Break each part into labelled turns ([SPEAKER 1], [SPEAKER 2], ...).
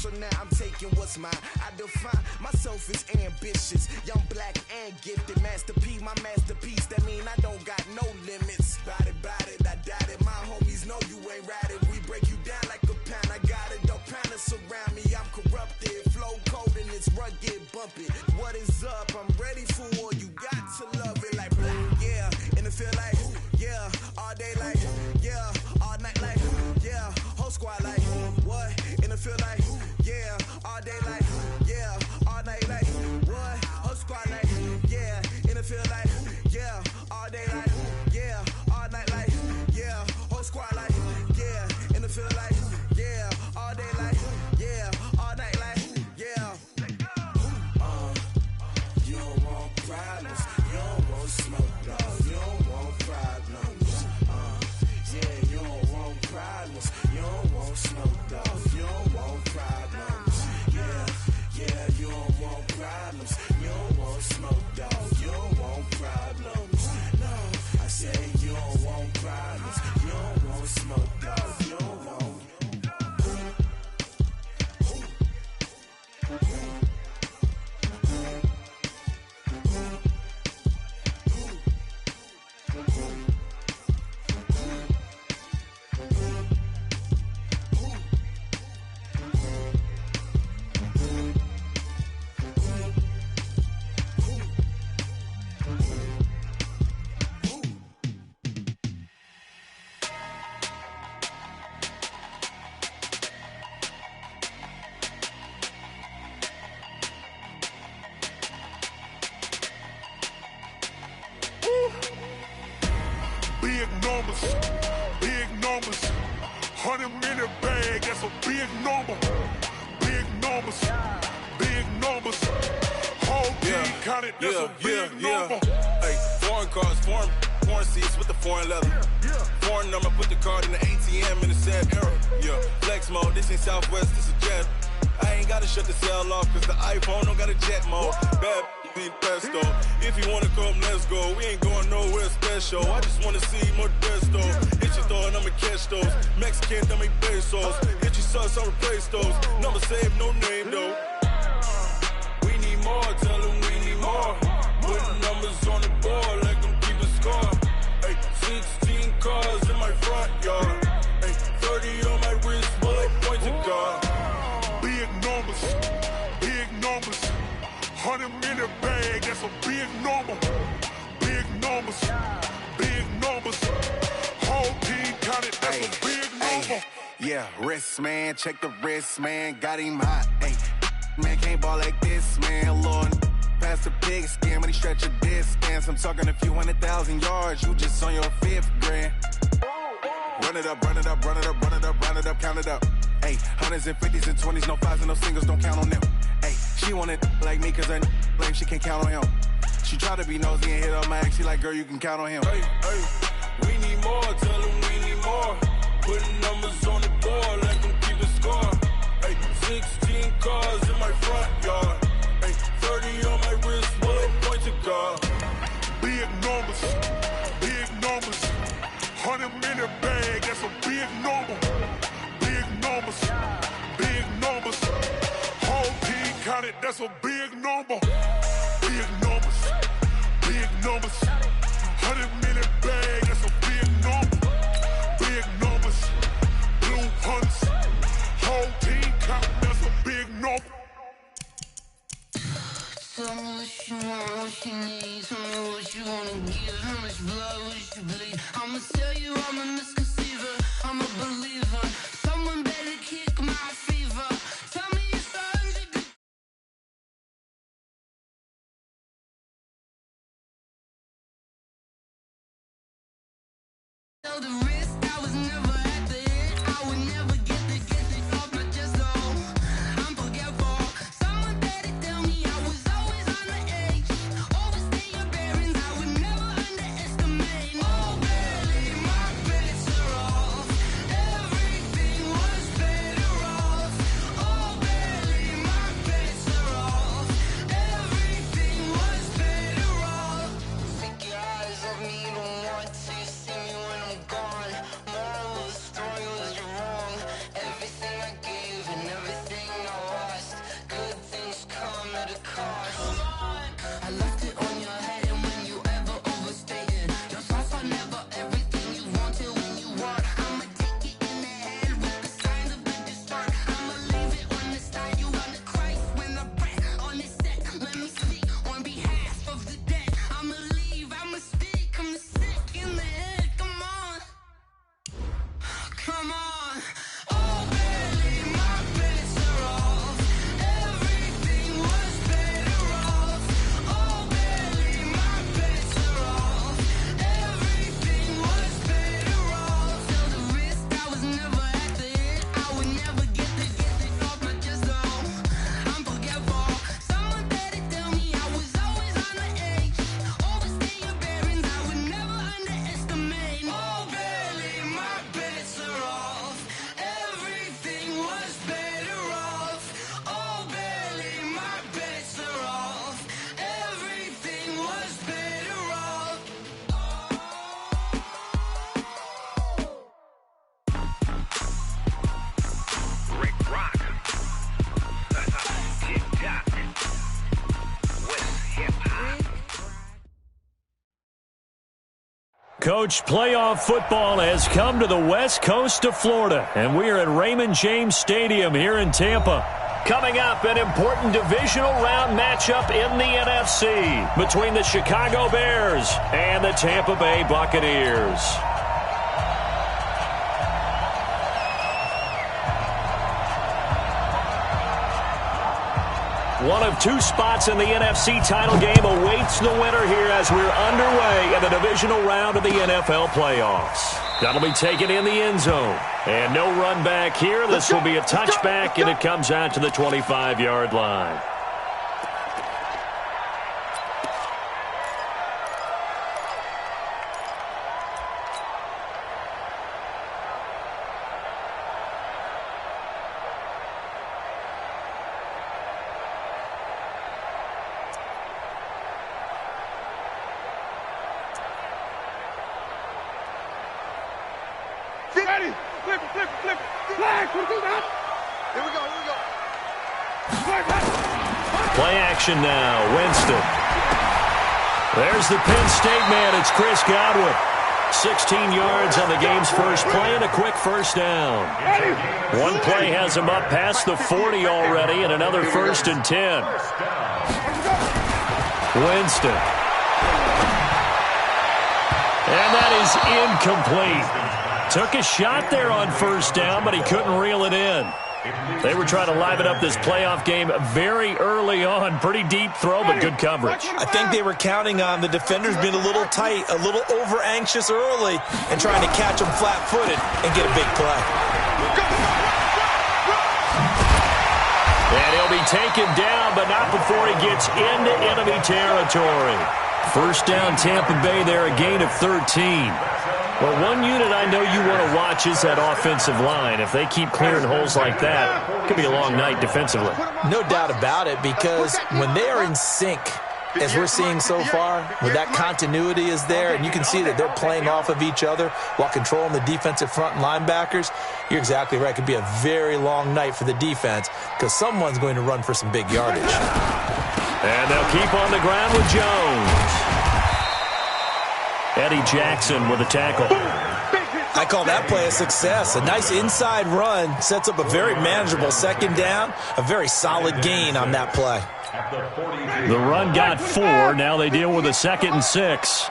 [SPEAKER 1] so now I'm taking what's mine. I define myself as ambitious, young, black, and gifted. Master P, my masterpiece, that mean I don't got no limits. Bout it, I doubt it. My homies know you ain't ratted. We break you down like a pound. I got it, don't panic surround me. I'm corrupted, flow cold and it's rugged, bumpy. What is up? I'm ready for war. You got to love it like black, yeah. And it feel like, yeah. All day like, yeah. All night like, yeah. Whole squad like, what? And it feel like, yeah. All day like, yeah. All night like, what? Whole squad like, yeah. And it feel like, yeah. All day like, yeah. All night like, yeah. Whole squad like, yeah. And it feel like, yeah. All day like, yeah. All night like, yeah. You don't want problems. You don't want smoke, dog. You don't want problems. Yeah, you don't want problems. You don't want smoke, dog. You don't want problems. Yeah, you don't want problems. You don't want smoke, dog. You don't want problems. No, I say you don't want problems. You don't want smoke, dog. You don't want.
[SPEAKER 2] Big numbers, 100-minute bag, that's a big number. Big numbers, whole team counted, that's a big number.
[SPEAKER 3] Hey, foreign cars, foreign seats with the foreign leather. Foreign number, put the card in the ATM in the sad era. Yeah, flex mode, this ain't Southwest, this is jet. I ain't gotta shut the cell off, cause the iPhone don't got a jet mode. Bad need pesto. If you wanna come, let's go. We ain't going nowhere special. I just wanna see more desto. Hit your throw and I'ma catch those. Mexican, dummy pesos. Hit your sus, I'll replace those. Number saved, no name though. We need more, tell them we need more. Putting numbers on the board, like them keep a score. Hey, 16 cars in my front yard. Hey, 30 on my wrist, bullet pointed car.
[SPEAKER 2] Big numbers, 100-minute bag, that's a big number. Big numbers, whole team counted, that's a big number.
[SPEAKER 4] Yeah, wrist man, check the wrist man, got him hot. Ay, man can't ball like this, man. Lord, past the pig skin when he stretch a distance. I'm talking a few 100,000 yards, you just on your 5th grand. Run it up, count it up. Ay, hundreds and 50s and 20s, no 5s and no singles, don't count on them. Ay, she want it like me cause her lame, she can't count on him. She try to be nosy and hit up my ex, she like, girl, you can count on him.
[SPEAKER 3] Hey, we need more, tell them we need more. Putting numbers on the board, like them keep a score. Hey, 16 cars in my front yard. Hey, 30 on my wrist, bullet pointed car.
[SPEAKER 2] Big numbers, 100-minute bag, that's a big number. Big numbers, whole team counted, that's a big number. Big numbers, 100-minute bag, that's a big number. Big numbers, blue hunts, whole team counted, that's a big number.
[SPEAKER 5] Tell me what you want, what you need. Tell me what you wanna give. How much blood would you bleed? I'ma tell you I'm a misconceiver, I'm a believer. Someone better kick my fever. Tell me it's 100. Tell the risk, I was never at the end. I would never get it off my chest though. I'm forgetful. Someone better tell me I was always on the edge. Overstay your bearings, I would never underestimate. Oh barely, my bets are off. Everything was better off.
[SPEAKER 6] Coach, playoff football has come to the west coast of Florida, and we are at Raymond James Stadium here in Tampa. Coming up, an important divisional round matchup in the NFC between the Chicago Bears and the Tampa Bay Buccaneers. One of two spots in the NFC title game awaits the winner here as we're underway in the divisional round of the NFL playoffs. That'll be taken in the end zone. And no run back here. This will be a touchback, and it comes out to the 25-yard line. Play action now, Winston. There's the Penn State man. It's Chris Godwin. 16 yards on the game's first play and a quick first down. One play has him up past the 40 already and another 1st and 10. Winston. And that is incomplete. Took a shot there on first down, but he couldn't reel it in. They were trying to liven up this playoff game very early on. Pretty deep throw, but good coverage.
[SPEAKER 7] I think they were counting on the defenders being a little tight, a little over-anxious early, and trying to catch them flat-footed and get a big play.
[SPEAKER 6] And he'll be taken down, but not before he gets into enemy territory. First down, Tampa Bay there, a gain of 13. Well, one unit I know you want to watch is that offensive line. If they keep clearing holes like that, it could be a long night defensively.
[SPEAKER 7] No doubt about it, because when they are in sync, as we're seeing so far, where that continuity is there, and you can see that they're playing off of each other while controlling the defensive front and linebackers, you're exactly right. It could be a very long night for the defense because someone's going to run for some big yardage.
[SPEAKER 6] And they'll keep on the ground with Jones. Eddie Jackson with a tackle.
[SPEAKER 7] I call that play a success. A nice inside run sets up a very manageable second down, a very solid gain on that play.
[SPEAKER 6] The run got 4. Now they deal with a 2nd and 6.
[SPEAKER 2] Oh,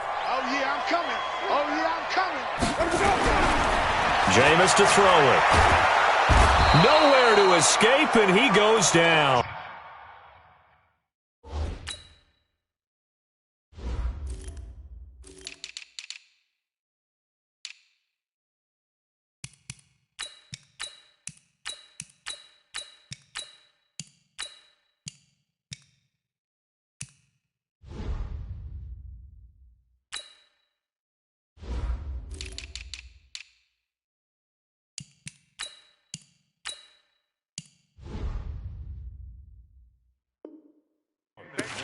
[SPEAKER 2] yeah, I'm coming. Oh, yeah, I'm coming.
[SPEAKER 6] Jameis to throw it. Nowhere to escape, and he goes down.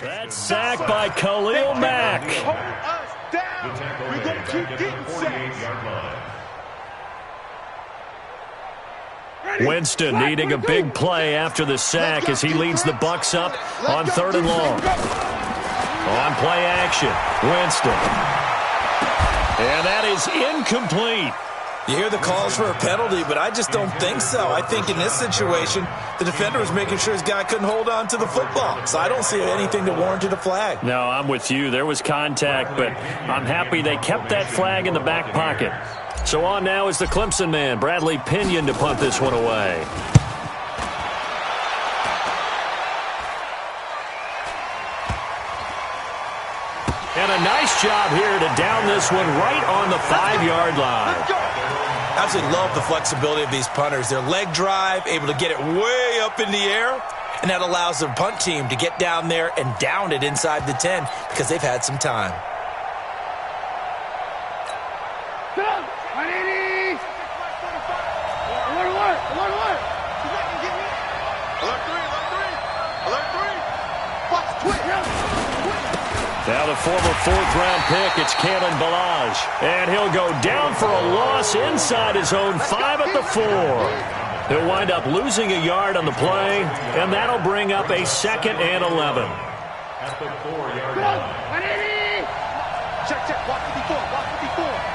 [SPEAKER 6] That's sacked by Khalil Mack.
[SPEAKER 2] Hold us down. We're going to keep getting sacks.
[SPEAKER 6] Winston needing a big play after the sack as he leads the Bucs up on 3rd and long. On play action, Winston. And that is incomplete.
[SPEAKER 7] You hear the calls for a penalty, but I just don't think so. I think in this situation, the defender was making sure his guy couldn't hold on to the football. So I don't see anything that warranted a flag.
[SPEAKER 6] No, I'm with you. There was contact, but I'm happy they kept that flag in the back pocket. So on now is the Clemson man, Bradley Pinion, to punt this one away. And a nice job here to down this one right on the 5-yard line.
[SPEAKER 7] I absolutely love the flexibility of these punters. Their leg drive, able to get it way up in the air, and that allows the punt team to get down there and down it inside the 10 because they've had some time.
[SPEAKER 6] Now the former 4th-round pick, it's Kalen Ballage. And he'll go down for a loss inside his own 5 at the 4. He'll wind up losing a yard on the play, and that'll bring up a 2nd and 11.
[SPEAKER 2] At the 4-yard line. Check, check. Watch 54. Watch 54.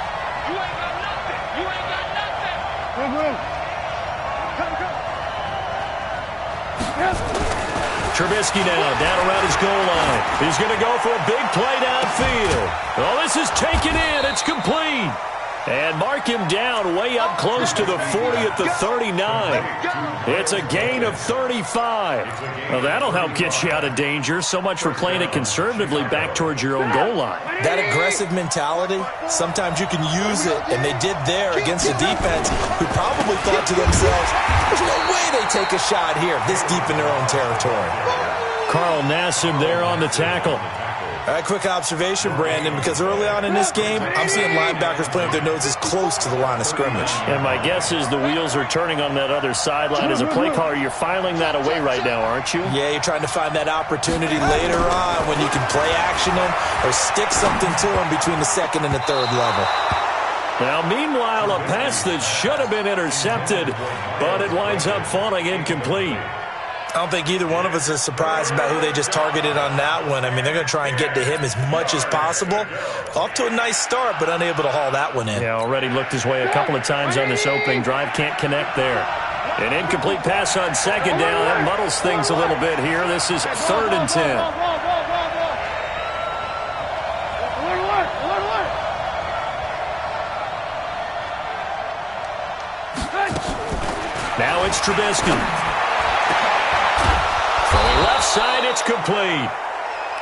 [SPEAKER 6] Trubisky now, down around his goal line. He's going to go for a big play downfield. Oh, this is taken in. It's complete. And mark him down way up close to the 40 at the 39. It's a gain of 35. Well, that'll help get you out of danger. So much for playing it conservatively back towards your own goal line.
[SPEAKER 7] That aggressive mentality, sometimes you can use it, and they did there against a defense who probably thought to themselves, there's no way they take a shot here this deep in their own territory.
[SPEAKER 6] Carl Nassib there on the tackle.
[SPEAKER 7] Quick observation, Brandon, because early on in this game, I'm seeing linebackers playing with their noses close to the line of scrimmage.
[SPEAKER 6] And my guess is the wheels are turning on that other sideline. As a play caller, you're filing that away right now, aren't you?
[SPEAKER 7] Yeah, you're trying to find that opportunity later on when you can play action them or stick something to them between the second and the third level.
[SPEAKER 6] Now, meanwhile, a pass that should have been intercepted, but it winds up falling incomplete.
[SPEAKER 7] I don't think either one of us is surprised about who they just targeted on that one. I mean, they're going to try and get to him as much as possible. Off to a nice start, but unable to haul that one in.
[SPEAKER 6] Yeah, already looked his way a couple of times on this opening drive. Can't connect there. An incomplete pass on second down. That muddles things a little bit here. This is 3rd and 10. Now it's Trubisky. Left side, it's complete.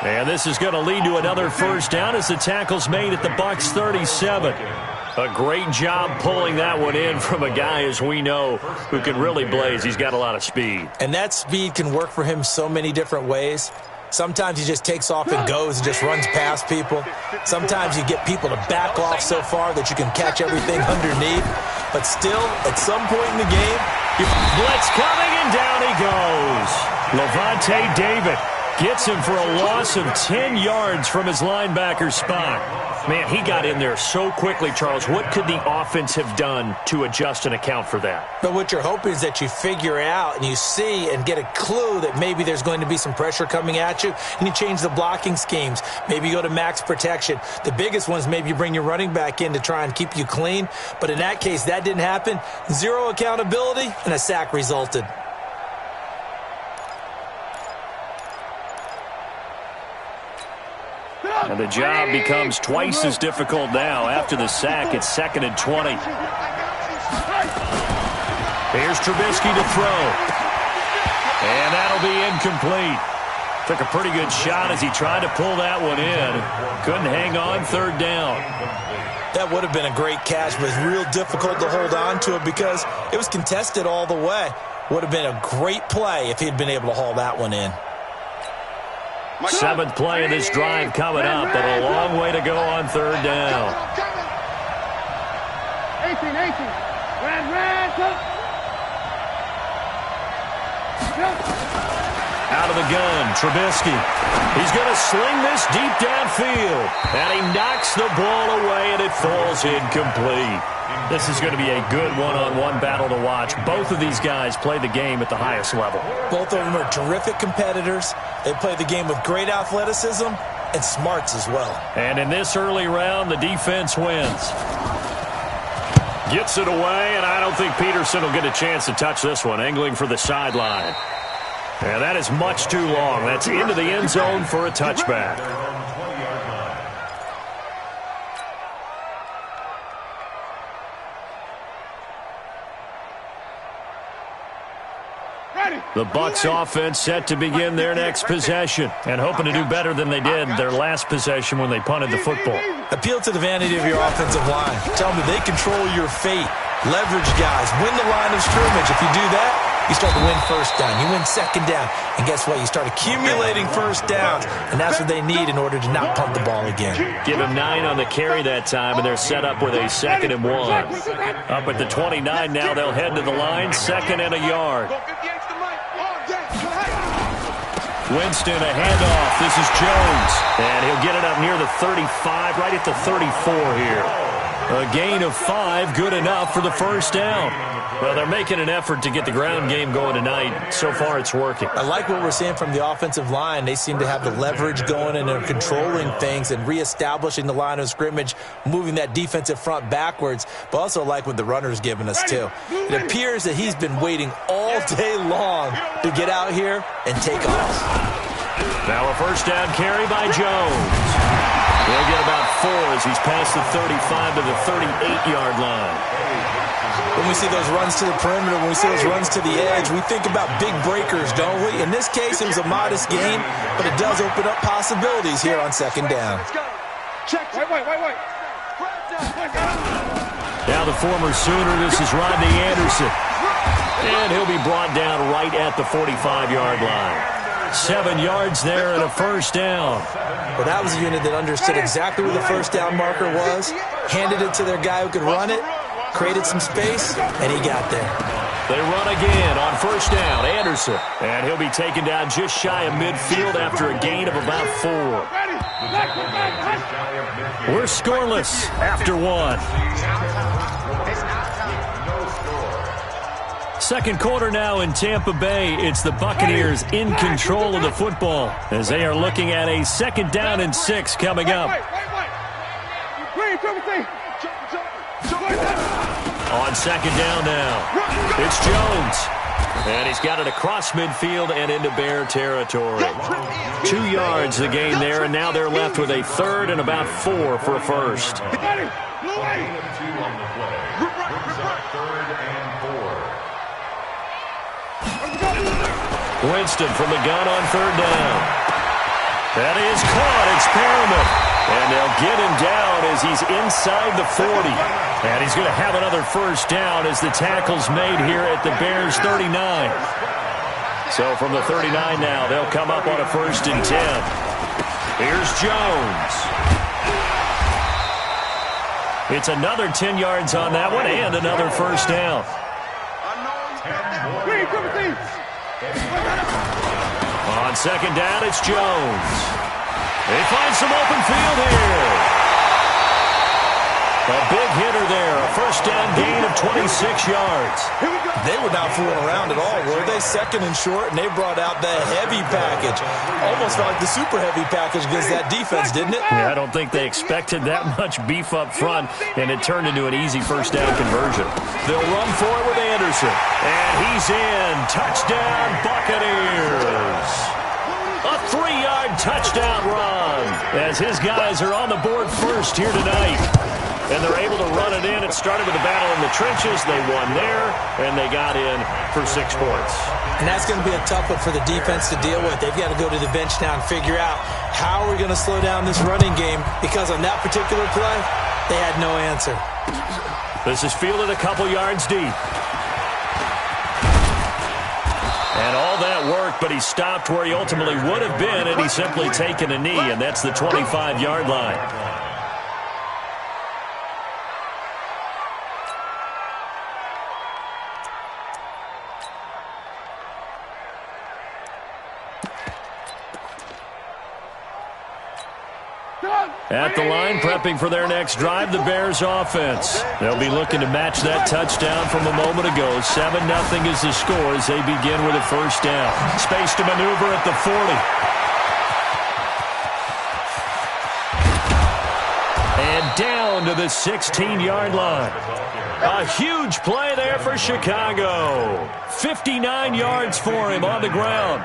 [SPEAKER 6] And this is going to lead to another first down as the tackle's made at the Bucs 37. A great job pulling that one in from a guy, as we know, who can really blaze. He's got a lot of speed.
[SPEAKER 7] And that speed can work for him so many different ways. Sometimes he just takes off and goes and just runs past people. Sometimes you get people to back off so far that you can catch everything underneath. But still, at some point in the game,
[SPEAKER 6] blitz coming, and down he goes. Levante David gets him for a loss of 10 yards from his linebacker spot. Man, he got in there so quickly, Charles. What could the offense have done to adjust and account for that?
[SPEAKER 7] But what you're hoping is that you figure out and you see and get a clue that maybe there's going to be some pressure coming at you, and you change the blocking schemes. Maybe you go to max protection. The biggest one is maybe you bring your running back in to try and keep you clean. But in that case, that didn't happen. Zero accountability, and a sack resulted.
[SPEAKER 6] And the job becomes twice as difficult now. After the sack, it's 2nd and 20. Here's Trubisky to throw. And that'll be incomplete. Took a pretty good shot as he tried to pull that one in. Couldn't hang on, 3rd down.
[SPEAKER 7] That would have been a great catch, but it's real difficult to hold on to it because it was contested all the way. Would have been a great play if he had been able to haul that one in.
[SPEAKER 6] 7th play of this drive coming up, but a long way to go on 3rd down.
[SPEAKER 8] 18.
[SPEAKER 6] Out of the gun, Trubisky. He's going to sling this deep downfield. And he knocks the ball away, and it falls incomplete. This is going to be a good one-on-one battle to watch. Both of these guys play the game at the highest level.
[SPEAKER 7] Both of them are terrific competitors. They play the game with great athleticism and smarts as well.
[SPEAKER 6] And in this early round, the defense wins. Gets it away, and I don't think Peterson will get a chance to touch this one. Angling for the sideline. And that is much too long. That's into the end zone for a touchback. The Bucs offense set to begin their next possession and hoping to do better than they did their last possession when they punted the football.
[SPEAKER 7] Appeal to the vanity of your offensive line. Tell them that they control your fate. Leverage guys. Win the line of scrimmage. If you do that, you start to win first down. You win second down. And guess what? You start accumulating first downs. And that's what they need in order to not punt the ball again.
[SPEAKER 6] Give him 9 on the carry that time, and they're set up with a 2nd and 1. Up at the 29 now, they'll head to the line. 2nd and a yard. Winston, a handoff. This is Jones. And he'll get it up near the 35, right at the 34 here. A gain of 5, good enough for the first down. Well, they're making an effort to get the ground game going tonight. So far, it's working.
[SPEAKER 7] I like what we're seeing from the offensive line. They seem to have the leverage going, and they're controlling things and reestablishing the line of scrimmage, moving that defensive front backwards. But also like what the runner's giving us, too. It appears that he's been waiting all day long to get out here and take off.
[SPEAKER 6] Now a first down carry by Jones. He'll get about 4 as he's past the 35 to the 38-yard line.
[SPEAKER 7] When we see those runs to the perimeter, when we see those runs to the edge, we think about big breakers, don't we? In this case, it was a modest gain, but it does open up possibilities here on second down.
[SPEAKER 8] Wait.
[SPEAKER 6] Now the former Sooner, this is Rodney Anderson. And he'll be brought down right at the 45-yard line. 7 yards there and a first down.
[SPEAKER 7] Well, that was a unit that understood exactly where the first down marker was, handed it to their guy who could run it, created some space, and he got there.
[SPEAKER 6] They run again on first down, Anderson. And he'll be taken down just shy of midfield after a gain of about 4. We're scoreless after 1. Second quarter now in Tampa Bay. It's the Buccaneers in control of the football as they are looking at a 2nd down and 6 coming up. On second down now, it's Jones. And he's got it across midfield and into Bear territory. 2 yards the gain there, and now they're left with a 3rd and about 4 for a first. Winston from the gun on 3rd down. That is caught. It's Perriman. And they'll get him down as he's inside the 40. And he's going to have another first down as the tackle's made here at the Bears' 39. So from the 39 now, they'll come up on a 1st and 10. Here's Jones. It's another 10 yards on that one and another first down. On second down, it's Jones. They find some open field here. A big hitter there. A first down gain of 26 yards.
[SPEAKER 7] They were not fooling around at all, were they? 2nd and short, and they brought out the heavy package. Almost felt like the super heavy package against that defense, didn't it?
[SPEAKER 6] Yeah, I don't think they expected that much beef up front, and it turned into an easy first down conversion. They'll run for it with Anderson. And he's in. Touchdown, Buccaneers. A 3-yard touchdown run as his guys are on the board first here tonight. And they're able to run it in. It started with a battle in the trenches. They won there, and they got in for 6 points.
[SPEAKER 7] And that's going to be a tough one for the defense to deal with. They've got to go to the bench now and figure out how are we going to slow down this running game, because on that particular play, they had no answer.
[SPEAKER 6] This is fielded a couple yards deep. And all that worked, but he stopped where he ultimately would have been, and he's simply taken a knee, and that's the 25-yard line. At the line, prepping for their next drive, the Bears offense. They'll be looking to match that touchdown from a moment ago. 7-0 is the score as they begin with a first down. Space to maneuver at the 40. And down to the 16-yard line. A huge play there for Chicago. 59 yards for him on the ground.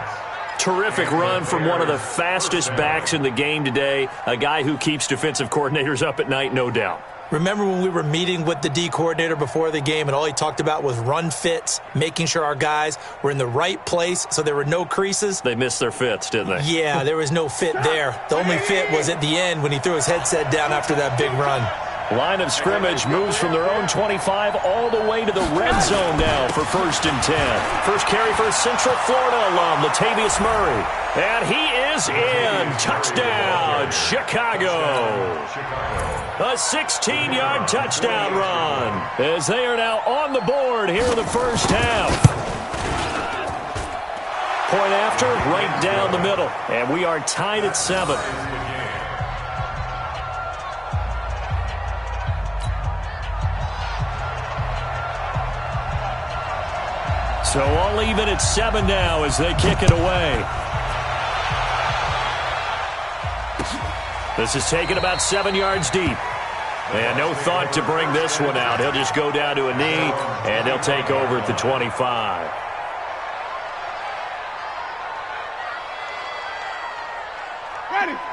[SPEAKER 6] Terrific run from one of the fastest backs in the game today, a guy who keeps defensive coordinators up at night, no doubt.
[SPEAKER 7] Remember when we were meeting with the D coordinator before the game and all he talked about was run fits, making sure our guys were in the right place so there were no creases?
[SPEAKER 6] They missed their fits, didn't they?
[SPEAKER 7] Yeah, there was no fit there. The only fit was at the end when he threw his headset down after that big run.
[SPEAKER 6] Line of scrimmage moves from their own 25 all the way to the red zone now for 1st and 10. First carry for Central Florida alum, Latavius Murray. And he is in. Touchdown, Chicago. A 16-yard touchdown run as they are now on the board here in the first half. Point after, right down the middle. And we are tied at 7. So all even at 7 now as they kick it away. This is taken about 7 yards deep. And no thought to bring this one out. He'll just go down to a knee, and he'll take over at the 25.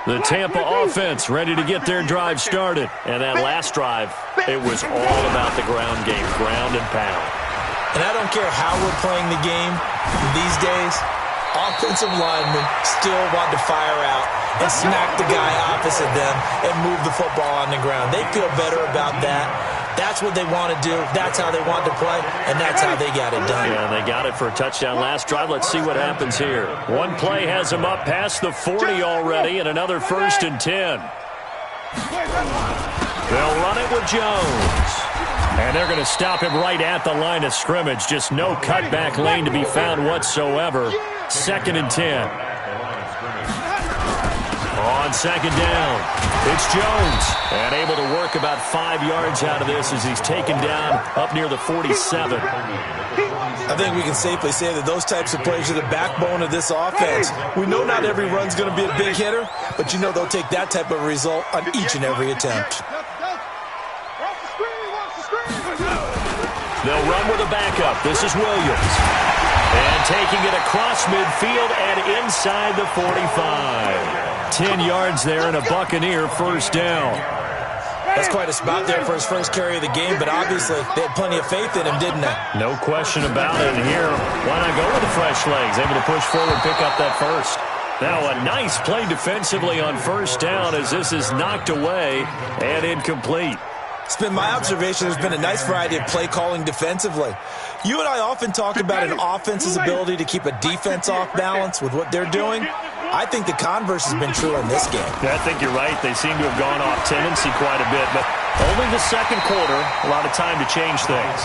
[SPEAKER 6] The Tampa offense ready to get their drive started. And that last drive, it was all about the ground game, ground and pound.
[SPEAKER 7] And I don't care how we're playing the game these days, offensive linemen still want to fire out and smack the guy opposite them and move the football on the ground. They feel better about that. That's what they want to do. That's how they want to play, and that's how they got it done.
[SPEAKER 6] Yeah, they got it for a touchdown last drive. Let's see what happens here. One play has them up past the 40 already, and another 1st and 10. They'll run it with Jones. And they're going to stop him right at the line of scrimmage. Just no cutback lane to be found whatsoever. 2nd and 10. On 2nd down, it's Jones. And able to work about 5 yards out of this as he's taken down up near the 47.
[SPEAKER 7] I think we can safely say that those types of plays are the backbone of this offense. We know not every run's going to be a big hitter, but you know they'll take that type of result on each and every attempt.
[SPEAKER 6] They'll run with a backup. This is Williams. And taking it across midfield and inside the 45. 10 yards there and a Buccaneer 1st down.
[SPEAKER 7] That's quite a spot there for his first carry of the game, but obviously they had plenty of faith in him, didn't they?
[SPEAKER 6] No question about it. And here, why not go with the fresh legs? Able to push forward and pick up that first. Now a nice play defensively on 1st down as this is knocked away and incomplete.
[SPEAKER 7] It's been my observation there's been a nice variety of play calling defensively. You and I often talk about an offense's ability to keep a defense off balance with what they're doing. I think the converse has been true in this game.
[SPEAKER 6] I think you're right. They seem to have gone off tendency quite a bit, but only the 2nd quarter, a lot of time to change things.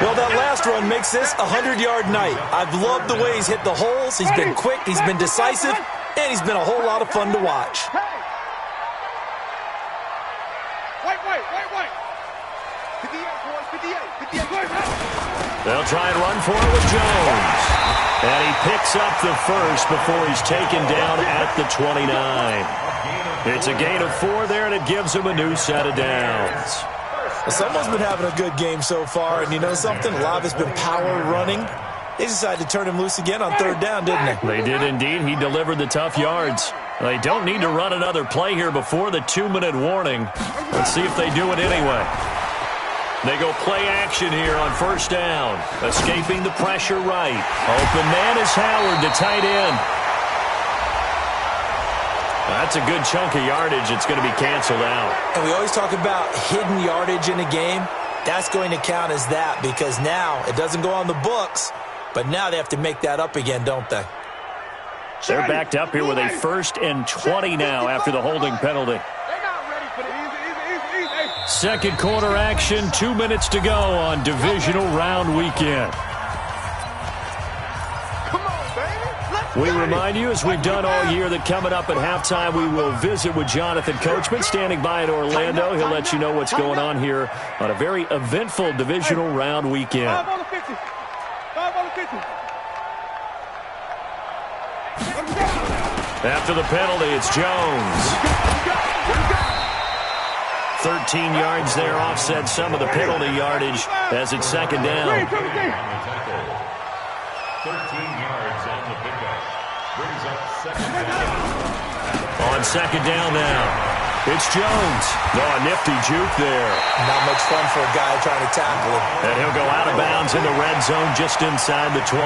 [SPEAKER 7] Well, that last run makes this a 100-yard night. I've loved the way he's hit the holes. He's been quick, he's been decisive, and he's been a whole lot of fun to watch.
[SPEAKER 6] They'll try and run for it with Jones. And he picks up the first before he's taken down at the 29. It's a gain of 4 there, and it gives him a new set of downs.
[SPEAKER 7] Well, someone's been having a good game so far, and you know something? A lot of it's been power running. They decided to turn him loose again on 3rd down, didn't they?
[SPEAKER 6] They did indeed. He delivered the tough yards. They don't need to run another play here before the 2-minute warning. Let's see if they do it anyway. They go play action here on 1st down. Escaping the pressure right. Open man is Howard, the tight end. That's a good chunk of yardage. It's going to be canceled out.
[SPEAKER 7] And we always talk about hidden yardage in a game. That's going to count as that because now it doesn't go on the books, but now they have to make that up again, don't they?
[SPEAKER 6] They're backed up here with a 1st and 20 now after the holding penalty. 2nd quarter action, 2 minutes to go on divisional round weekend. We remind you, as we've done all year, that coming up at halftime, we will visit with Jonathan Coachman, standing by in Orlando. He'll let you know what's going on here on a very eventful divisional round weekend.
[SPEAKER 8] 5 on the 50. 5 on the 50.
[SPEAKER 6] After the penalty, it's Jones. 13 yards there, offset some of the penalty yardage as it's 2nd down.
[SPEAKER 9] 13 yards on the pickup. Brings up 2nd down.
[SPEAKER 6] On 2nd down now, it's Jones. Oh, a nifty juke there.
[SPEAKER 7] Not much fun for a guy trying to tackle him.
[SPEAKER 6] And he'll go out of bounds in the red zone just inside the 20.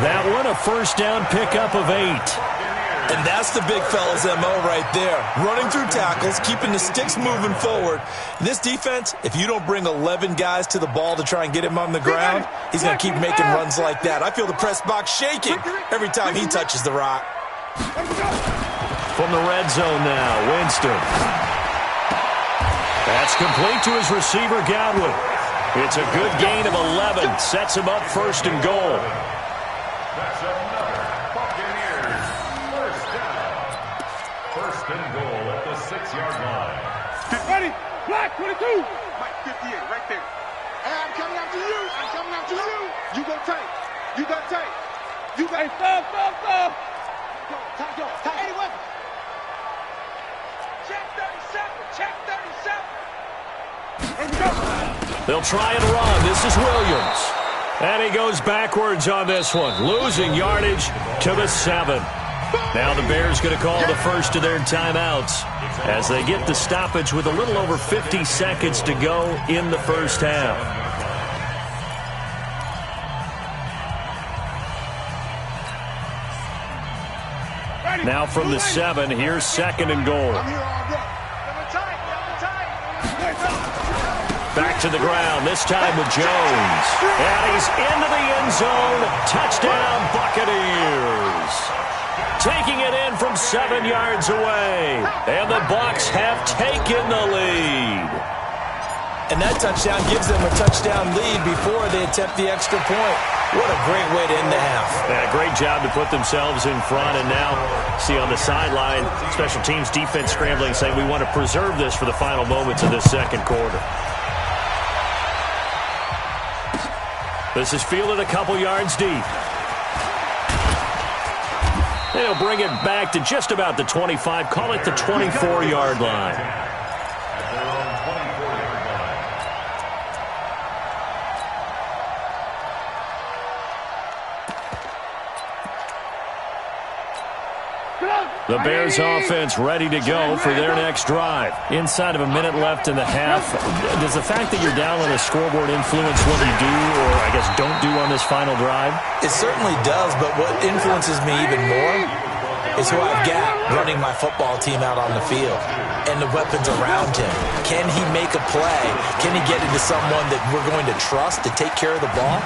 [SPEAKER 6] That one, a 1st down pickup of 8.
[SPEAKER 7] And that's the big fella's MO right there. Running through tackles, keeping the sticks moving forward. This defense, if you don't bring 11 guys to the ball to try and get him on the ground, he's going to keep making runs like that. I feel the press box shaking every time he touches the rock.
[SPEAKER 6] From the red zone now, Winston. That's complete to his receiver, Godwin. It's a good gain of 11. Sets him up 1st and goal.
[SPEAKER 9] That's another Buccaneers 1st down. 1st and goal at the 6-yard line.
[SPEAKER 8] Get ready. Black 22. Mike 58 right there.
[SPEAKER 10] Hey, I'm coming after you. I'm coming after you.
[SPEAKER 8] You go tight. You got tight. You got stop. Tight. 81. Check 37.
[SPEAKER 6] They'll try and run. This is Williams. And he goes backwards on this one, losing yardage to the 7. Now the Bears going to call the first of their timeouts as they get the stoppage with a little over 50 seconds to go in the first half. Now from the 7, here's 2nd and goal. Back to the ground, this time with Jones. And he's into the end zone. Touchdown, Buccaneers. Taking it in from 7 yards away. And the Bucs have taken the lead.
[SPEAKER 7] And that touchdown gives them a touchdown lead before they attempt the extra point. What a great way to end the half.
[SPEAKER 6] Yeah, great job to put themselves in front. And now, see on the sideline, special teams defense scrambling, saying we want to preserve this for the final moments of this second quarter. This is fielded a couple yards deep. They'll bring it back to just about the 25, call it the 24-yard line. The Bears offense ready to go for their next drive. Inside of a minute left in the half, does the fact that you're down on the scoreboard influence what you do or, I guess, don't do on this final drive?
[SPEAKER 7] It certainly does, but what influences me even more is who I've got running my football team out on the field and the weapons around him. Can he make a play? Can he get into someone that we're going to trust to take care of the ball?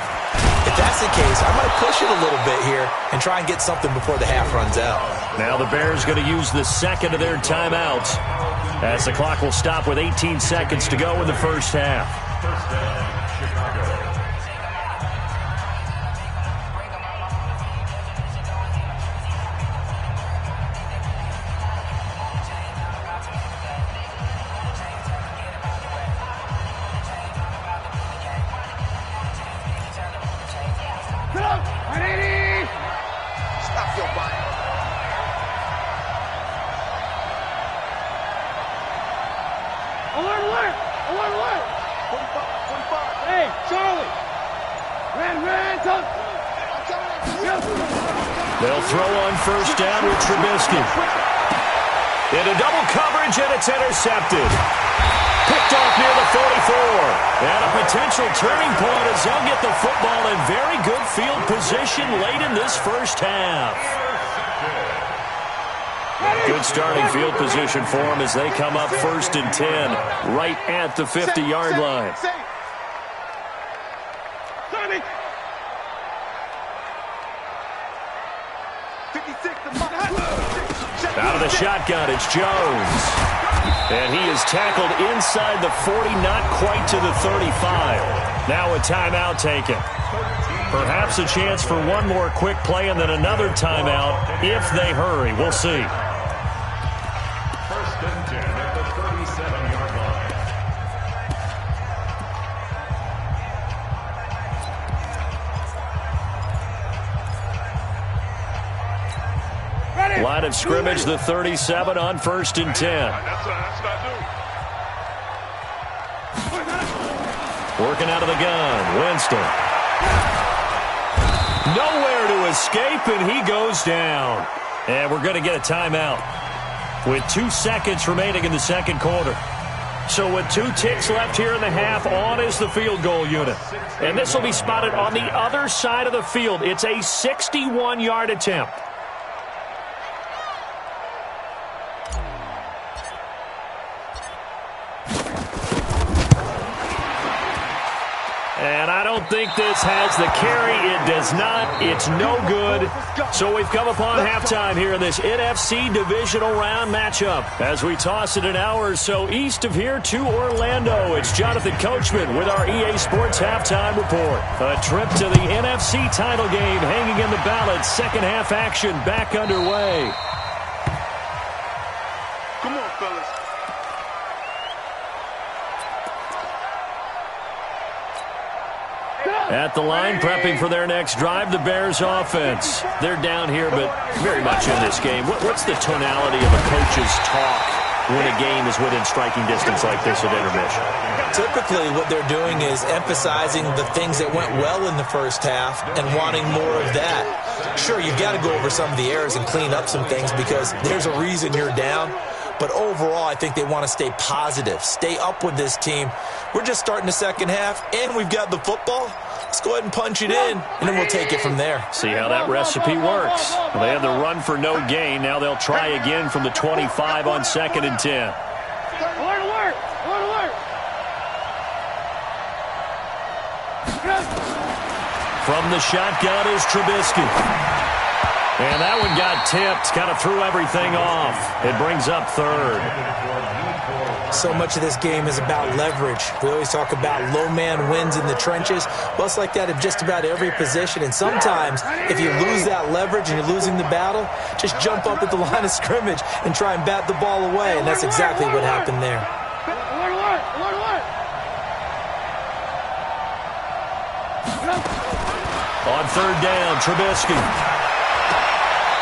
[SPEAKER 7] If that's the case, I might push it a little bit here and try and get something before the half runs out.
[SPEAKER 6] Now the Bears going to use the second of their timeouts as the clock will stop with 18 seconds to go in the first half.
[SPEAKER 9] First down, Chicago.
[SPEAKER 8] Stop your body. Alert! 45. Hey, Charlie! Ran, touch!
[SPEAKER 6] They'll throw on first down with Trubisky. Into double coverage, and it's intercepted. Picked off near the 44. And a potential turning point as they'll get the football in very good field position late in this first half. Good starting field position for them as they come up 1st and 10 right at the 50-yard line. Out of the shotgun, it's Jones. And he is tackled inside the 40, not quite to the 35. Now a timeout taken. Perhaps a chance for one more quick play and then another timeout if they hurry. We'll see.
[SPEAKER 9] 1st and 10 at the 37-yard line.
[SPEAKER 6] Line of scrimmage, the 37 on 1st and 10.
[SPEAKER 8] That's what I
[SPEAKER 6] do. Working out of the gun, Winston. Nowhere to escape, and he goes down. And we're going to get a timeout with 2 seconds remaining in the second quarter. So with 2 ticks left here in the half, on is the field goal unit. And this will be spotted on the other side of the field. It's a 61-yard attempt. And I don't think this has the carry. It does not. It's no good. So we've come upon halftime here in this NFC divisional round matchup. As we toss it an hour or so east of here to Orlando, it's Jonathan Coachman with our EA Sports Halftime Report. A trip to the NFC title game hanging in the balance. Second half action back underway.
[SPEAKER 8] Come on, fellas. Get up!
[SPEAKER 6] At the line, prepping for their next drive, the Bears offense. They're down here, but very much in this game. What's the tonality of a coach's talk when a game is within striking distance like this at intermission?
[SPEAKER 7] Typically, what they're doing is emphasizing the things that went well in the first half and wanting more of that. Sure, you've got to go over some of the errors and clean up some things because there's a reason you're down. But overall, I think they want to stay positive, stay up with this team. We're just starting the second half, and we've got the football. Let's go ahead and punch it in, and then we'll take it from there.
[SPEAKER 6] See how that recipe works. Well, they had the run for no gain. Now they'll try again from the 25 on 2nd and 10.
[SPEAKER 8] Alert, alert! Alert, alert!
[SPEAKER 6] From the shotgun is Trubisky. And that one got tipped, kind of threw everything off. It brings up 3rd.
[SPEAKER 7] So much of this game is about leverage. We always talk about low man wins in the trenches. Well, it's like that in just about every position. And sometimes, if you lose that leverage and you're losing the battle, just jump up at the line of scrimmage and try and bat the ball away. And that's exactly what happened there.
[SPEAKER 8] Alert, alert! Alert, alert!
[SPEAKER 6] On 3rd down, Trubisky.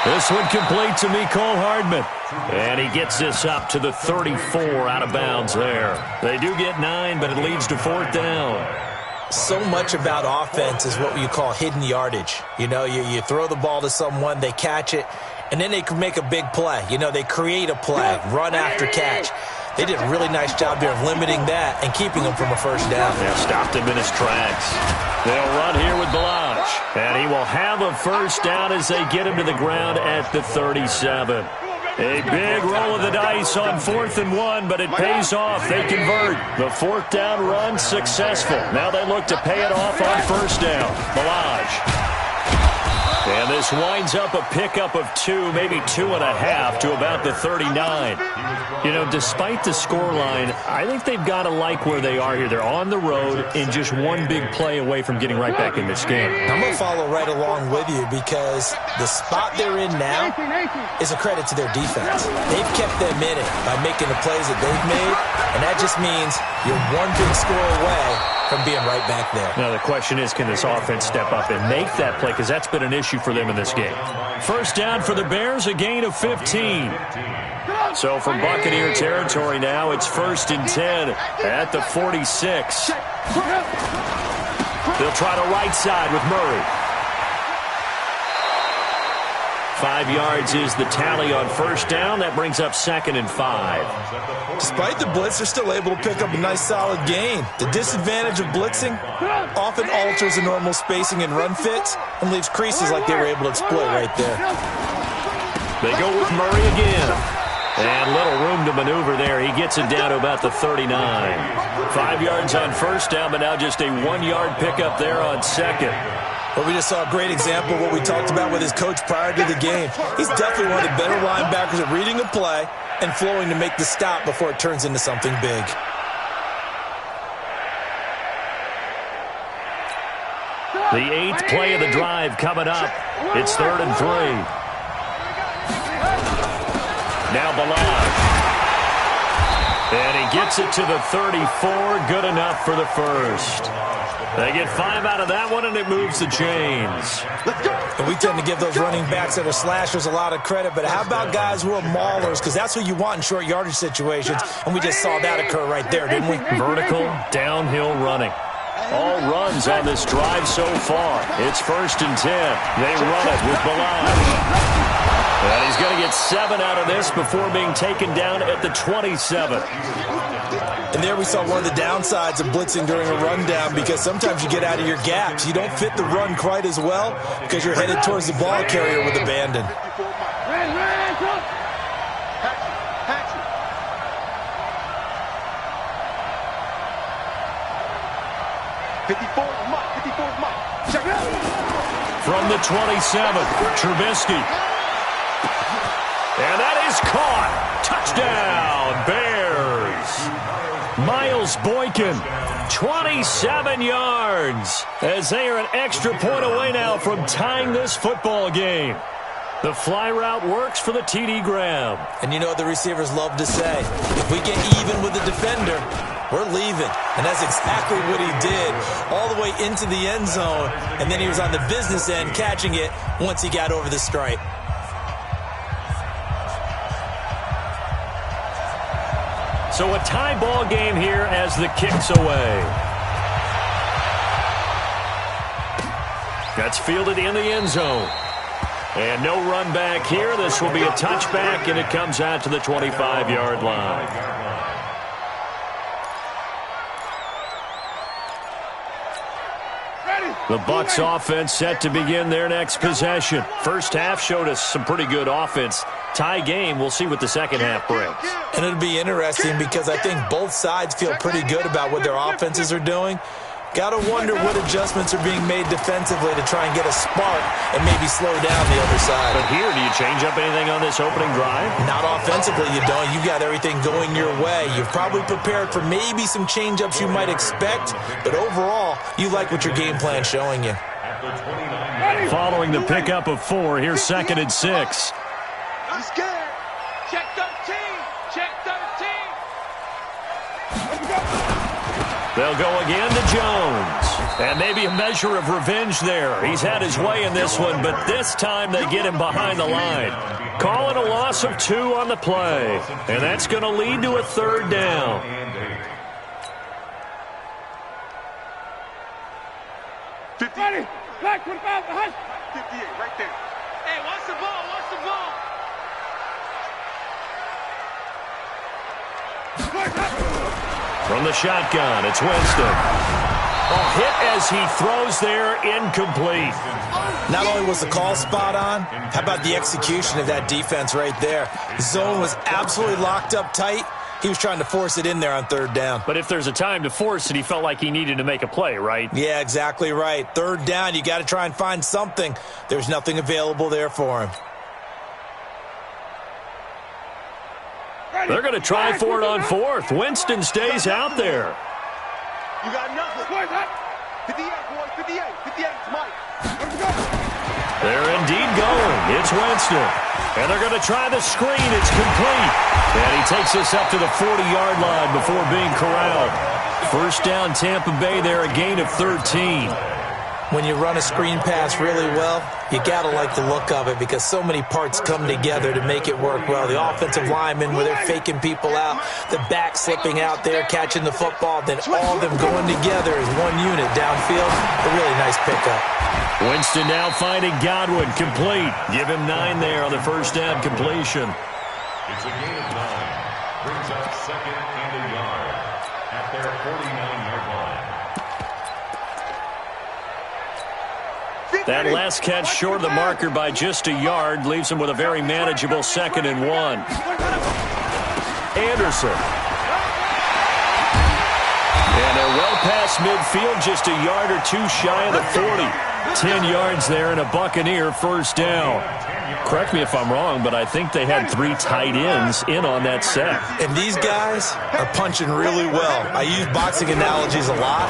[SPEAKER 6] This one complete to Mecole Hardman. And he gets this up to the 34 out of bounds there. They do get 9, but it leads to 4th down.
[SPEAKER 7] So much about offense is what you call hidden yardage. You know, you throw the ball to someone, they catch it, and then they can make a big play. You know, they create a play, run after catch. They did a really nice job there of limiting that and keeping him from a first down.
[SPEAKER 6] Yeah, stopped him in his tracks. They'll run here with Balaj. And he will have a first down as they get him to the ground at the 37. A big roll of the dice on 4th and 1, but it pays off. They convert. The 4th down run successful. Now they look to pay it off on 1st down. Balaj. And this winds up a pickup of 2, maybe 2.5 to about the 39. You know, despite the scoreline, I think they've got to like where they are here. They're on the road and just one big play away from getting right back in this game.
[SPEAKER 7] I'm going to follow right along with you because the spot they're in now is a credit to their defense. They've kept them in it by making the plays that they've made, and that just means you're one big score away from being right back there.
[SPEAKER 6] Now, the question is, can this offense step up and make that play? Because that's been an issue for them in this game. First down for the Bears, a gain of 15. So from Buccaneer territory now, it's 1st and 10 at the 46. They'll try to right side with Murray. 5 yards is the tally on 1st down. That brings up 2nd and 5.
[SPEAKER 7] Despite the blitz, they're still able to pick up a nice solid gain. The disadvantage of blitzing often alters the normal spacing and run fits and leaves creases like they were able to exploit right there.
[SPEAKER 6] They go with Murray again. And little room to maneuver there. He gets it down to about the 39. 5 yards on 1st down, but now just a 1-yard pickup there on 2nd.
[SPEAKER 7] Well, we just saw a great example of what we talked about with his coach prior to the game. He's definitely one of the better linebackers at reading a play and flowing to make the stop before it turns into something big.
[SPEAKER 6] The 8th play of the drive coming up. It's 3rd and 3. Now Balaj. And he gets it to the 34. Good enough for the first. They get 5 out of that one, and it moves the chains.
[SPEAKER 7] And we tend to give those running backs that are slashers a lot of credit, but how about guys who are maulers? Because that's what you want in short yardage situations, and we just saw that occur right there, didn't we?
[SPEAKER 6] Vertical, downhill running. All runs on this drive so far. It's 1st and 10. They run it with Balaj. And he's going to get 7 out of this before being taken down at the 27.
[SPEAKER 7] And there we saw one of the downsides of blitzing during a rundown because sometimes you get out of your gaps. You don't fit the run quite as well because you're headed towards the ball carrier with abandon.
[SPEAKER 6] From the 27, Trubisky. And that is caught. Touchdown, Bears. Miles Boykin, 27 yards, as they are an extra point away now from tying this football game. The fly route works for the TD Graham.
[SPEAKER 7] And you know what the receivers love to say? If we get even with the defender, we're leaving. And that's exactly what he did, all the way into the end zone. And then he was on the business end catching it once he got over the stripe.
[SPEAKER 6] So a tie ball game here as the kick's away. That's fielded in the end zone. And no run back here. This will be a touchback, and it comes out to the 25-yard line. The Bucs offense set to begin their next possession. First half showed us some pretty good offense. Tie game, we'll see what the second half brings.
[SPEAKER 7] And it'll be interesting because I think both sides feel pretty good about what their offenses are doing. Got to wonder what adjustments are being made defensively to try and get a spark and maybe slow down the other side.
[SPEAKER 6] But here, do you change up anything on this opening drive?
[SPEAKER 7] Not offensively, you don't. You got everything going your way. You've probably prepared for maybe some change-ups you might expect, but overall, you like what your game plan's showing you.
[SPEAKER 6] Following the pickup of 4, here's 2nd and 6.
[SPEAKER 8] I'm scared. Check 13. Check 13.
[SPEAKER 6] They'll go again to Jones. And maybe a measure of revenge there. He's had his way in this one, but this time they get him behind the line. Calling a loss of 2 on the play. And that's going to lead to a 3rd down.
[SPEAKER 8] Black, what about the hush? 58, right there. Hey, watch the ball, watch the ball.
[SPEAKER 6] From the shotgun, it's Winston. A hit as he throws there, incomplete.
[SPEAKER 7] Not only was the call spot on, how about the execution of that defense right there? The zone was absolutely locked up tight. He was trying to force it in there on 3rd down.
[SPEAKER 6] But if there's a time to force it, he felt like he needed to make a play, right?
[SPEAKER 7] Yeah, exactly right. 3rd down, you got to try and find something. There's nothing available there for him.
[SPEAKER 6] They're going to try for it on 4th. Winston stays out there.
[SPEAKER 8] You got nothing. 58, boys, 58. 58, it's Mike.
[SPEAKER 6] They're indeed going. It's Winston. And they're going to try the screen. It's complete. And he takes us up to the 40-yard line before being corralled. 1st down, Tampa Bay there, a gain of 13.
[SPEAKER 7] When you run a screen pass really well, you got to like the look of it because so many parts come together to make it work well. The offensive linemen, where they're faking people out, the back slipping out there, catching the football, then all of them going together as one unit downfield. A really nice pickup.
[SPEAKER 6] Winston now finding Godwin, complete. Give him 9 there on the 1st down completion.
[SPEAKER 9] It's a gain of 9. Brings up 2nd and a yard at their 49-yard line.
[SPEAKER 6] That last catch short of the marker by just a yard leaves him with a very manageable 2nd and 1. Anderson. And they're well past midfield, just a yard or 2 shy of the 40. 10 yards there and a Buccaneer 1st down. Correct me if I'm wrong, but I think they had 3 tight ends in on that set.
[SPEAKER 7] And these guys are punching really well. I use boxing analogies a lot.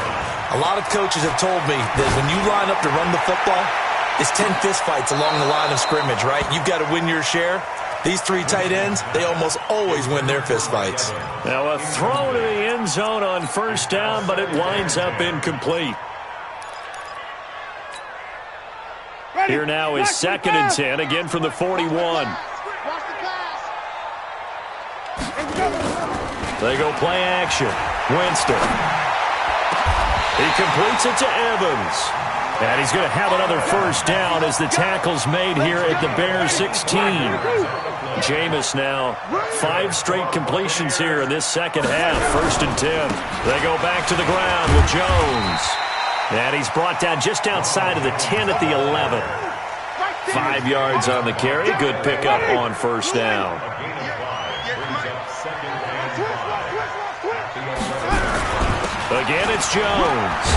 [SPEAKER 7] A lot of coaches have told me that when you line up to run the football, it's 10 fistfights along the line of scrimmage, right? You've got to win your share. These 3 tight ends, they almost always win their fistfights.
[SPEAKER 6] Now a throw to the end zone on 1st down, but it winds up incomplete. Here now is 2nd and 10, again from the 41. They go play action. Winston. He completes it to Evans. And he's going to have another 1st down as the tackle's made here at the Bears 16. Jameis now 5 straight completions here in this 2nd half. 1st and 10. They go back to the ground with Jones. And he's brought down just outside of the 10 at the 11. 5 yards on the carry. Good pickup on 1st down. Again, it's Jones.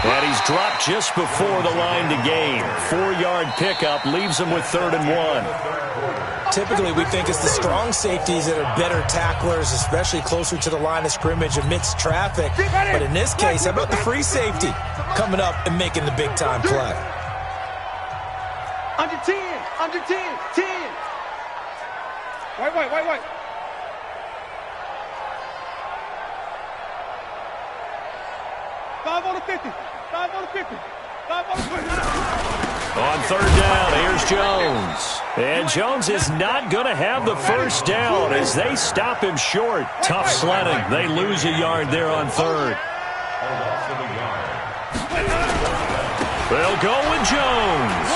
[SPEAKER 6] And he's dropped just before the line to gain. 4-yard pickup leaves him with 3rd and 1.
[SPEAKER 7] Typically, we think it's the strong safeties that are better tacklers, especially closer to the line of scrimmage amidst traffic. But in this case, how about the free safety coming up and making the big-time play?
[SPEAKER 8] Under 10, under 10, 10. Wait. 5 on the 50. 5 on the 50. 5 on the 50.
[SPEAKER 6] On third down, here's Jones. And Jones is not going to have the first down as they stop him short. Tough sledding. They lose a yard there on third.
[SPEAKER 9] A loss of a yard.
[SPEAKER 6] They'll go with Jones.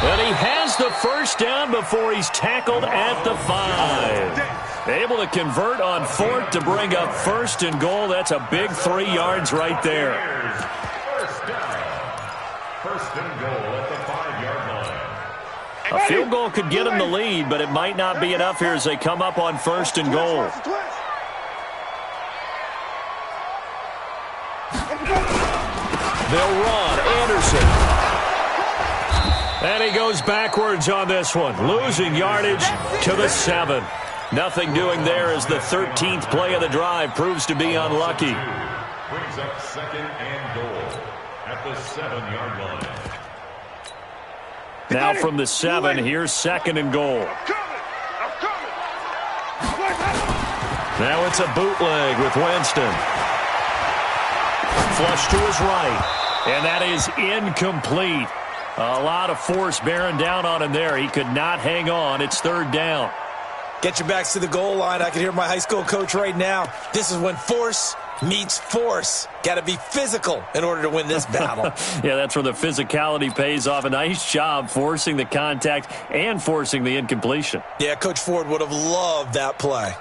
[SPEAKER 6] And he has the first down before he's tackled at the 5. Able to convert on fourth to bring up first and goal. That's a big 3 yards right there.
[SPEAKER 9] First down. First and goal at the 5-yard line.
[SPEAKER 6] A field goal could get them the lead, but it might not be enough here as they come up on first and goal. They'll run. Anderson. And he goes backwards on this one. Losing yardage to the 7. Nothing doing there as the 13th play of the drive proves to be unlucky.
[SPEAKER 9] Brings up second and goal at the 7-yard line.
[SPEAKER 6] Now from the 7, here's second and goal. Now it's a bootleg with Winston. Flush to his right. And that is incomplete. A lot of force bearing down on him there. He could not hang on. It's third down.
[SPEAKER 7] Get your backs to the goal line. I can hear my high school coach right now. This is when force meets force. Got to be physical in order to win this battle.
[SPEAKER 6] Yeah, that's where the physicality pays off. A nice job forcing the contact and forcing the incompletion.
[SPEAKER 7] Yeah, Coach Ford would have loved that play.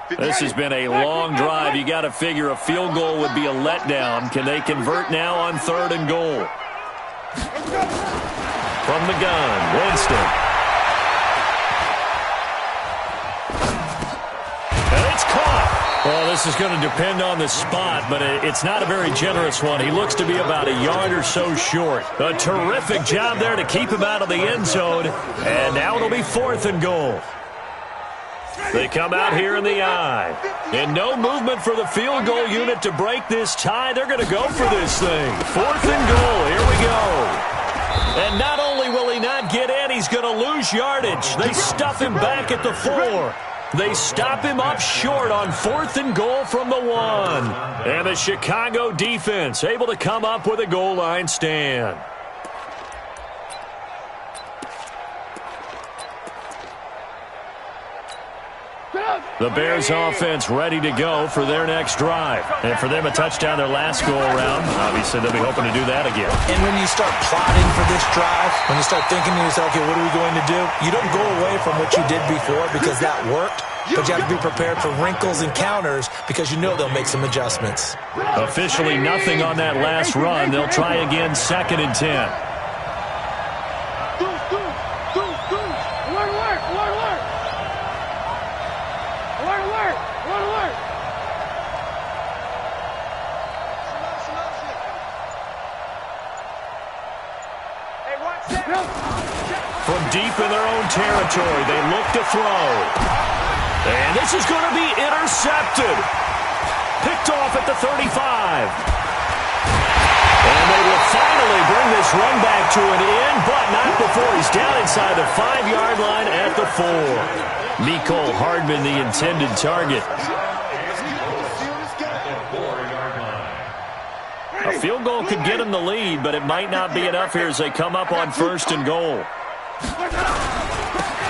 [SPEAKER 6] This has been a long drive. You got to figure a field goal would be a letdown. Can they convert now on third and goal? From the gun, Winston. And it's caught. Well, this is going to depend on the spot, but it's not a very generous one. He looks to be about a yard or so short. A terrific job there to keep him out of the end zone. And now it'll be fourth and goal. They come out here in the I. And no movement for the field goal unit to break this tie. They're going to go for this thing. Fourth and goal. Here we go. And not only will he not get in, he's going to lose yardage. They stuff him back at the 4. They stop him up short on fourth and goal from the 1. And the Chicago defense able to come up with a goal line stand. The Bears offense ready to go for their next drive. And for them, a touchdown their last go-around. Obviously, they'll be hoping to do that again.
[SPEAKER 7] And when you start plotting for this drive, when you start thinking to yourself, okay, what are we going to do? You don't go away from what you did before because that worked, but you have to be prepared for wrinkles and counters because you know they'll make some adjustments.
[SPEAKER 6] Officially nothing on that last run. They'll try again, second and 10. From deep in their own territory, they look to throw. And this is going to be intercepted. Picked off at the 35. And they will finally bring this run back to an end, but not before he's down inside the 5-yard line at the 4. Mecole Hardman, the intended target. A field goal could get him the lead, but it might not be enough here as they come up on first and goal.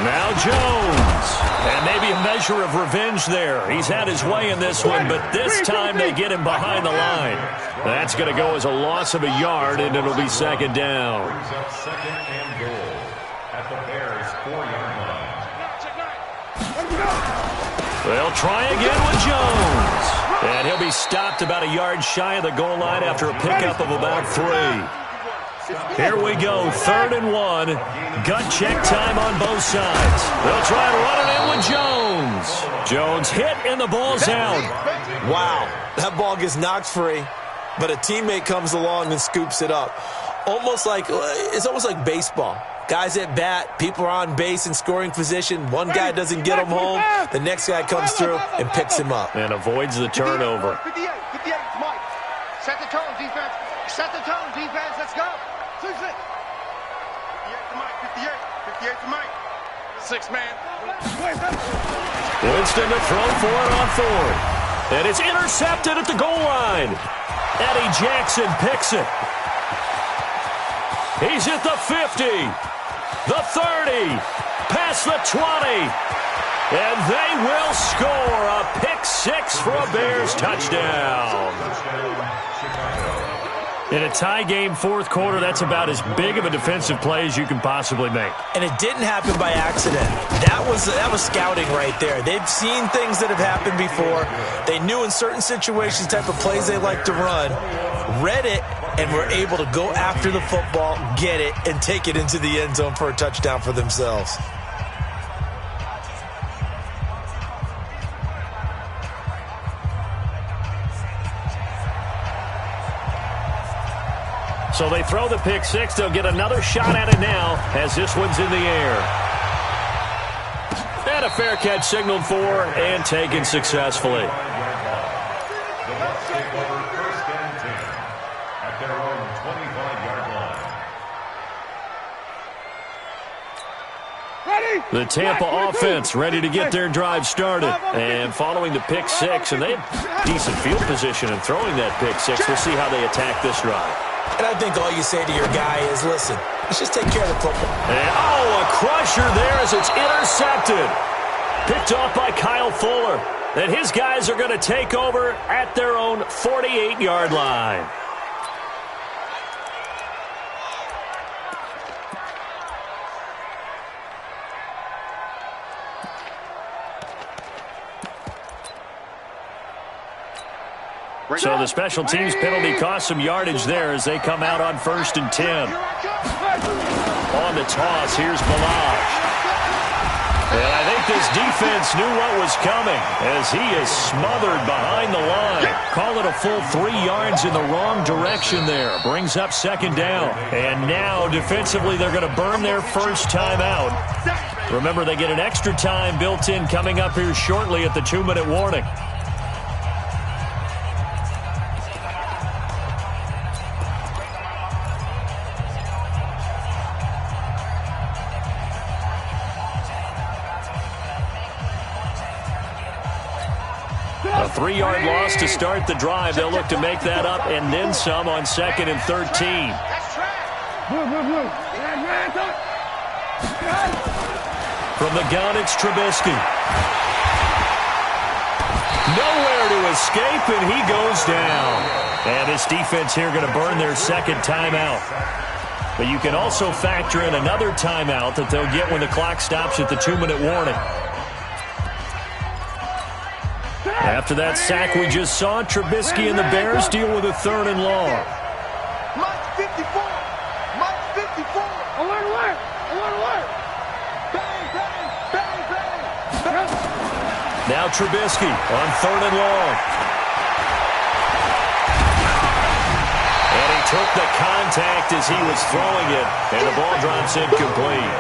[SPEAKER 6] Now Jones. And maybe a measure of revenge there. He's had his way in this one, but this time they get him behind the line. That's going to go as a loss of a yard, and it'll be second down.
[SPEAKER 9] Brings up second and goal at the Bears' 4-yard line.
[SPEAKER 6] They'll try again with Jones. And he'll be stopped about a yard shy of the goal line after a pickup of about 3. Here we go, third and 1. Gut check time on both sides. They'll try and run it in with Jones. Jones hit and the ball's out.
[SPEAKER 7] Wow, that ball gets knocked free, but a teammate comes along and scoops it up. It's almost like baseball. Guys at bat, people are on base in scoring position. One guy doesn't get him home. The next guy comes through and picks him up.
[SPEAKER 6] And avoids the turnover.
[SPEAKER 8] 58, Mike. Set the tone, defense. Set the tone, defense. Let's go. 58 to Mike. 58 to Mike. 6 man.
[SPEAKER 6] Winston to throw for it on 4. And it's intercepted at the goal line. Eddie Jackson picks it. He's at the 50, the 30, past the 20. And they will score a pick six for a Bears touchdown. In a tie game fourth quarter, that's about as big of a defensive play as you can possibly make.
[SPEAKER 7] And it didn't happen by accident. That was scouting right there. They've seen things that have happened before. They knew in certain situations the type of plays they like to run, read it, and were able to go after the football, get it, and take it into the end zone for a touchdown for themselves.
[SPEAKER 6] So they throw the pick six. They'll get another shot at it now as this one's in the air. And a fair catch signaled for and taken successfully.
[SPEAKER 9] The Bucs take over 1st and 10 at their own 25-yard line.
[SPEAKER 6] The Tampa offense ready to get their drive started. And following the pick six, and they have decent field position in throwing that pick six. We'll see how they attack this drive.
[SPEAKER 7] And I think all you say to your guy is, listen, let's just take care of the football.
[SPEAKER 6] And, a crusher there as it's intercepted. Picked off by Kyle Fuller. And his guys are going to take over at their own 48-yard line. So the special teams penalty cost some yardage there as they come out on 1st and 10. On the toss, here's Balazs. And I think this defense knew what was coming as he is smothered behind the line. Call it a full 3 yards in the wrong direction there. Brings up 2nd down. And now defensively they're going to burn their first timeout. Remember, they get an extra time built in coming up here shortly at the 2-minute warning. A 3-yard loss to start the drive. They'll look to make that up and then some on 2nd and 13. From the gun, it's Trubisky. Nowhere to escape, and he goes down. And this defense here going to burn their 2nd timeout. But you can also factor in another timeout that they'll get when the clock stops at the 2-minute warning. After that sack we just saw, Trubisky and the Bears deal with a 3rd and long.
[SPEAKER 8] Mike 54. Mike 54. Alert. Bang, bang, bang, bang.
[SPEAKER 6] Now Trubisky on 3rd and long. And he took the contact as he was throwing it, and the ball drops incomplete.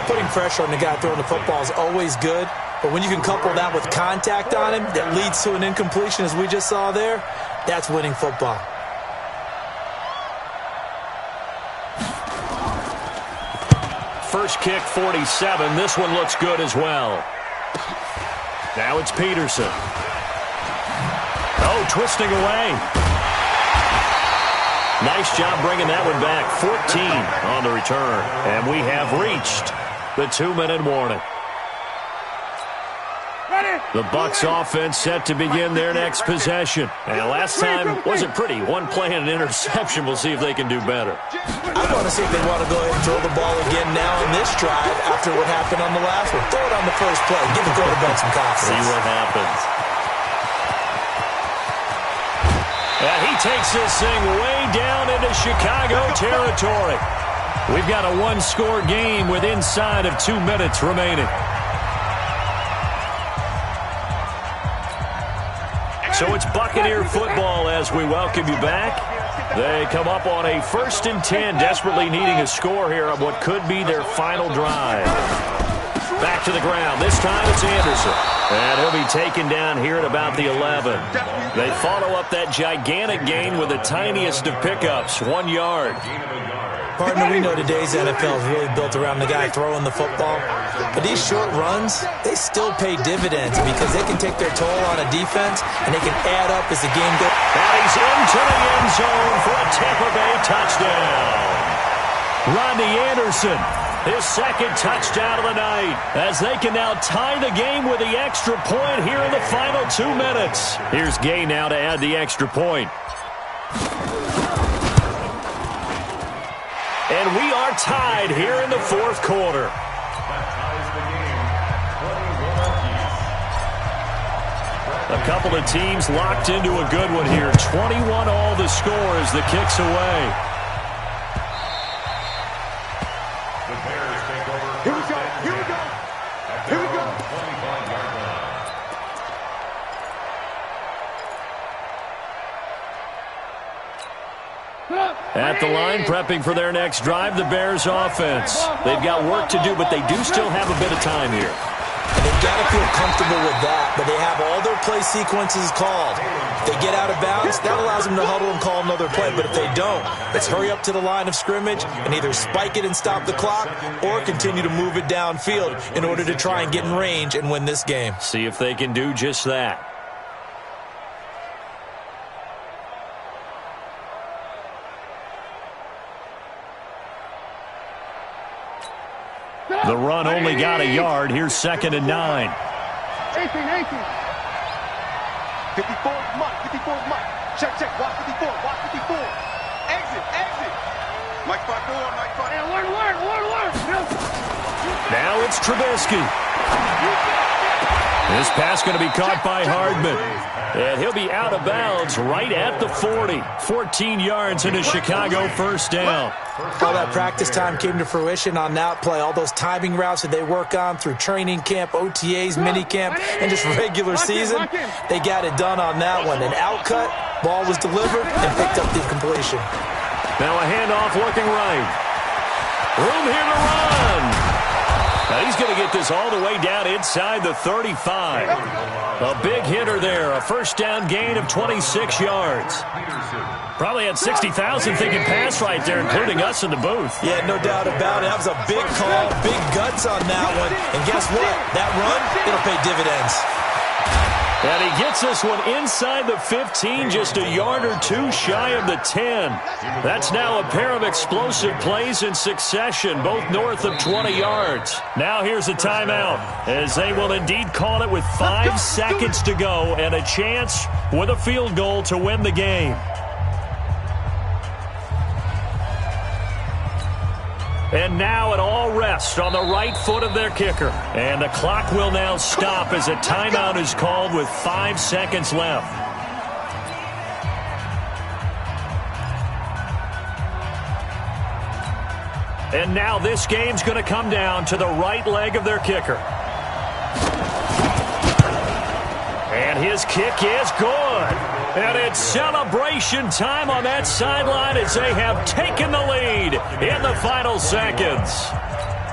[SPEAKER 7] Putting pressure on the guy throwing the football is always good. But when you can couple that with contact on him that leads to an incompletion, as we just saw there, that's winning football.
[SPEAKER 6] First kick, 47. This one looks good as well. Now it's Peterson. Oh, twisting away. Nice job bringing that one back. 14 on the return. And we have reached the 2-minute warning. The Bucs offense set to begin their next possession. And last time wasn't pretty. One play and an interception. We'll see if they can do better.
[SPEAKER 7] I want to see if they want to go ahead and throw the ball again now in this drive after what happened on the last one. Throw it on the first play. Give the quarterback some confidence.
[SPEAKER 6] See what happens. And he takes this thing way down into Chicago territory. We've got a 1-score game with inside of 2 minutes remaining. So it's Buccaneer football as we welcome you back. They come up on a 1st and 10, desperately needing a score here on what could be their final drive. Back to the ground. This time it's Anderson. And he'll be taken down here at about the 11. They follow up that gigantic gain with the tiniest of pickups, 1 yard.
[SPEAKER 7] Partner, we know today's NFL is really built around the guy throwing the football. But these short runs, they still pay dividends because they can take their toll on a defense and they can add up as the game goes.
[SPEAKER 6] And he's into the end zone for a Tampa Bay touchdown. Rodney Anderson, his second touchdown of the night, as they can now tie the game with the extra point here in the final 2 minutes. Here's Gay now to add the extra point. And we are tied here in the fourth quarter. A couple of teams locked into a good one here. 21 all the score as the kick's away.
[SPEAKER 8] Here we go. Here we go. Here we go.
[SPEAKER 9] 25-yard line.
[SPEAKER 6] At the line, prepping for their next drive, the Bears offense. They've got work to do, but they do still have a bit of time here.
[SPEAKER 7] And they've got to feel comfortable with that, but they have all their play sequences called. If they get out of bounds, that allows them to huddle and call another play, but if they don't, let's hurry up to the line of scrimmage and either spike it and stop the clock or continue to move it downfield in order to try and get in range and win this game.
[SPEAKER 6] See if they can do just that. The run only got a yard. Here's 2nd and 9.
[SPEAKER 8] 18. 54 Mike. 54 Mike. Check. Watch 54. Watch 54. Exit. Mike 5-4. Mike 5. Alert.
[SPEAKER 6] Now it's Trubisky. This pass going to be caught by Hardman. And he'll be out of bounds right at the 40. 14 yards in a Chicago first down.
[SPEAKER 7] All that practice time came to fruition on that play. All those timing routes that they work on through training camp, OTAs, minicamp, and just regular season, they got it done on that one. An outcut, ball was delivered, and picked up the completion.
[SPEAKER 6] Now a handoff looking right. Room here to run. Now he's going to get this all the way down inside the 35. A big hitter there. A first down gain of 26 yards. Probably had 60,000 thinking pass right there, including us in the booth.
[SPEAKER 7] Yeah, no doubt about it. That was a big call, big guts on that one. And guess what? That run, it'll pay dividends.
[SPEAKER 6] And he gets this one inside the 15, just a yard or two shy of the 10. That's now a pair of explosive plays in succession, both north of 20 yards. Now here's a timeout, as they will indeed call it with 5 seconds to go and a chance with a field goal to win the game. And now it all rests on the right foot of their kicker. And the clock will now stop as a timeout is called with 5 seconds left. And now this game's going to come down to the right leg of their kicker. And his kick is good. And it's celebration time on that sideline as they have taken the lead in the final seconds.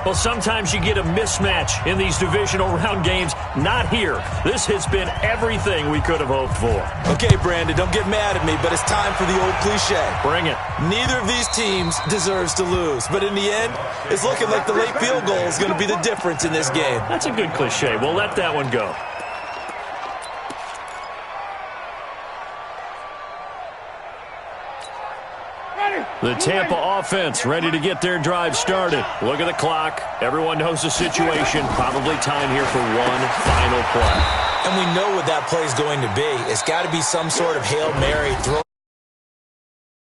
[SPEAKER 6] Well, sometimes you get a mismatch in these divisional round games. Not here. This has been everything we could have hoped for.
[SPEAKER 7] Okay, Brandon, don't get mad at me, but it's time for the old cliche.
[SPEAKER 6] Bring it.
[SPEAKER 7] Neither of these teams deserves to lose. But in the end, it's looking like the late field goal is going to be the difference in this game.
[SPEAKER 6] That's a good cliche. We'll let that one go. The Tampa offense ready to get their drive started. Look at the clock. Everyone knows the situation. Probably time here for one final play.
[SPEAKER 7] And we know what that play is going to be. It's got to be some sort of Hail Mary throw.